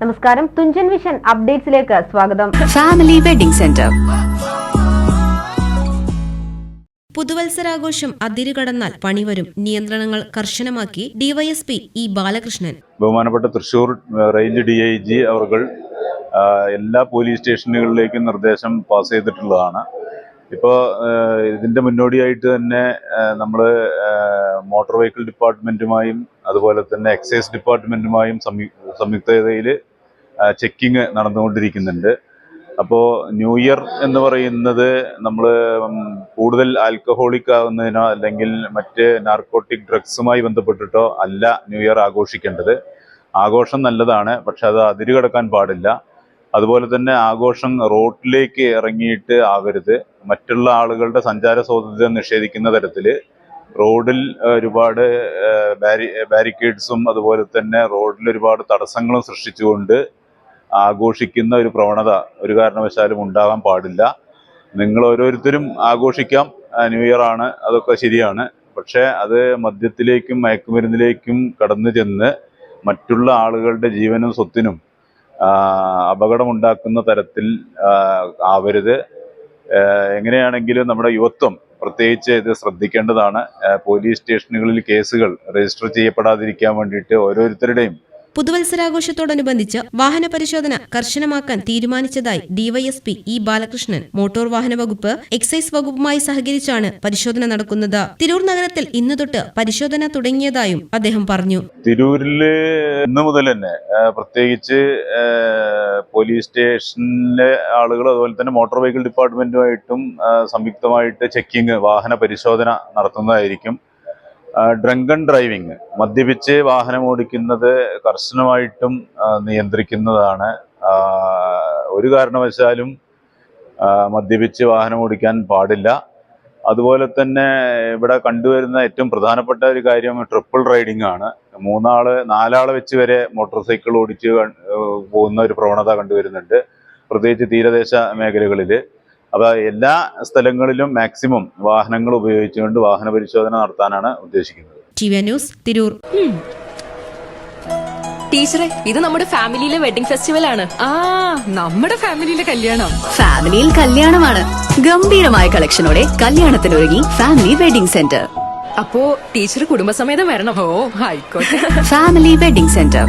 നമസ്കാരം, തുഞ്ചൻ വിഷൻ അപ്ഡേറ്റ്സിലേക്ക് സ്വാഗതം. Family wedding centre. പുതുവത്സരാഘോഷം അതിരുകടന്നാൽ പണിവരും, നിയന്ത്രണങ്ങൾ കർശനമാക്കി ഡിവൈഎസ്പി ഇ ബാലകൃഷ്ണൻ. ബഹുമാനപ്പെട്ട തൃശൂർ റേഞ്ച് DIG അവർ എല്ലാ പോലീസ് സ്റ്റേഷനുകളിലേക്കും നിർദ്ദേശം പാസ് ചെയ്തിട്ടുള്ളതാണ്. ഇപ്പോൾ ഇതിൻ്റെ മുന്നോടിയായിട്ട് തന്നെ നമ്മൾ മോട്ടോർ വെഹിക്കിൾ ഡിപ്പാർട്ട്മെൻറ്റുമായും അതുപോലെ തന്നെ എക്സൈസ് ഡിപ്പാർട്ട്മെൻറ്റുമായും സംയുക്തതയിൽ ചെക്കിങ് നടന്നുകൊണ്ടിരിക്കുന്നുണ്ട്. അപ്പോൾ ന്യൂ ഇയർ എന്ന് പറയുന്നത് നമ്മൾ കൂടുതൽ ആൽക്കഹോളിക് ആകുന്നതിനോ അല്ലെങ്കിൽ മറ്റ് നാർക്കോട്ടിക് ഡ്രഗ്സുമായി ബന്ധപ്പെട്ടിട്ടോ അല്ല ന്യൂ ഇയർ ആഘോഷിക്കേണ്ടത്. ആഘോഷം നല്ലതാണ്, പക്ഷെ അത് അതിരുകടക്കാൻ പാടില്ല. അതുപോലെ തന്നെ ആഘോഷം റോഡിലേക്ക് ഇറങ്ങിയിട്ട് ആവരുത്. മറ്റുള്ള ആളുകളുടെ സഞ്ചാര സ്വാതന്ത്ര്യം നിഷേധിക്കുന്ന തരത്തിൽ റോഡിൽ ഒരുപാട് ബാരിക്കേഡ്സും അതുപോലെ തന്നെ റോഡിൽ ഒരുപാട് തടസ്സങ്ങളും സൃഷ്ടിച്ചുകൊണ്ട് ആഘോഷിക്കുന്ന ഒരു പ്രവണത ഒരു കാരണവശാലും ഉണ്ടാകാൻ പാടില്ല. നിങ്ങൾ ഓരോരുത്തരും ആഘോഷിക്കാം, ന്യൂ ഇയർ ആണ്, അതൊക്കെ ശരിയാണ്. പക്ഷേ അത് മദ്യത്തിലേക്കും മയക്കുമരുന്നിലേക്കും കടന്നു ചെന്ന് മറ്റുള്ള ആളുകളുടെ ജീവനും സ്വത്തിനും അപകടമുണ്ടാക്കുന്ന തരത്തിൽ ആവരുത്. എങ്ങനെയാണെങ്കിലും നമ്മുടെ യുവത്വം പ്രത്യേകിച്ച് ഇത് ശ്രദ്ധിക്കേണ്ടതാണ്. പോലീസ് സ്റ്റേഷനുകളിൽ കേസുകൾ രജിസ്റ്റർ ചെയ്യപ്പെടാതിരിക്കാൻ വേണ്ടിയിട്ട് ഓരോരുത്തരുടെയും പുതുവത്സരാഘോഷത്തോടനുബന്ധിച്ച് വാഹന പരിശോധന കർശനമാക്കാൻ തീരുമാനിച്ചതായി ഡിവൈഎസ്പി ഇ ബാലകൃഷ്ണൻ. മോട്ടോർ വാഹന വകുപ്പ്, എക്സൈസ് വകുപ്പുമായി സഹകരിച്ചാണ് പരിശോധന നടക്കുന്നത്. തിരൂർ നഗരത്തിൽ ഇന്നു തൊട്ട് പരിശോധന തുടങ്ങിയതായും അദ്ദേഹം പറഞ്ഞു. തിരൂരില് ഇന്ന് മുതൽ തന്നെ പ്രത്യേകിച്ച് പോലീസ് സ്റ്റേഷനിലെ ആളുകൾ അതുപോലെ തന്നെ മോട്ടോർ വെഹിക്കിൾ ഡിപ്പാർട്ട്മെന്റുമായിട്ടും സംയുക്തമായിട്ട് ചെക്കിങ്, വാഹന പരിശോധന നടത്തുന്നതായിരിക്കും. ഡ്രങ്കൺ ഡ്രൈവിംഗ്, മദ്യപിച്ച് വാഹനം ഓടിക്കുന്നത് കർശനമായിട്ടും നിയന്ത്രിക്കുന്നതാണ്. ഒരു കാരണവശാലും മദ്യപിച്ച് വാഹനം ഓടിക്കാൻ പാടില്ല. അതുപോലെ തന്നെ ഇവിടെ കണ്ടുവരുന്ന ഏറ്റവും പ്രധാനപ്പെട്ട ഒരു കാര്യം ട്രിപ്പിൾ റൈഡിംഗ് ആണ്. 4 വെച്ച് വരെ മോട്ടോർ സൈക്കിൾ ഓടിച്ച് പോകുന്ന ഒരു പ്രവണത കണ്ടുവരുന്നുണ്ട്, പ്രത്യേകിച്ച് തീരദേശ മേഖലകളിൽ. അപ്പോൾ എല്ലാ സ്ഥലങ്ങളിലും മാക്സിമം വാഹനങ്ങൾ ഉപയോഗിച്ചുകൊണ്ട് വാഹന പരിശോധന നടത്താനാണ് ഉദ്ദേശിക്കുന്നത്. TV news, Tirur. ടീച്ചറെ, ഇത് നമ്മുടെ ഫാമിലിയിലെ വെഡിങ് ഫെസ്റ്റിവൽ ആണ്. നമ്മുടെ ഫാമിലിയിലെ കല്യാണം. ഫാമിലിയിൽ കല്യാണമാണ്. ഗംഭീരമായ കളക്ഷനോടെ കല്യാണത്തിനൊരുങ്ങി ഫാമിലി വെഡിംഗ് സെന്റർ. അപ്പോ ടീച്ചർ കുടുംബസമേതം വരണം. ഓ ആയിക്കോട്ടെ. Family wedding centre.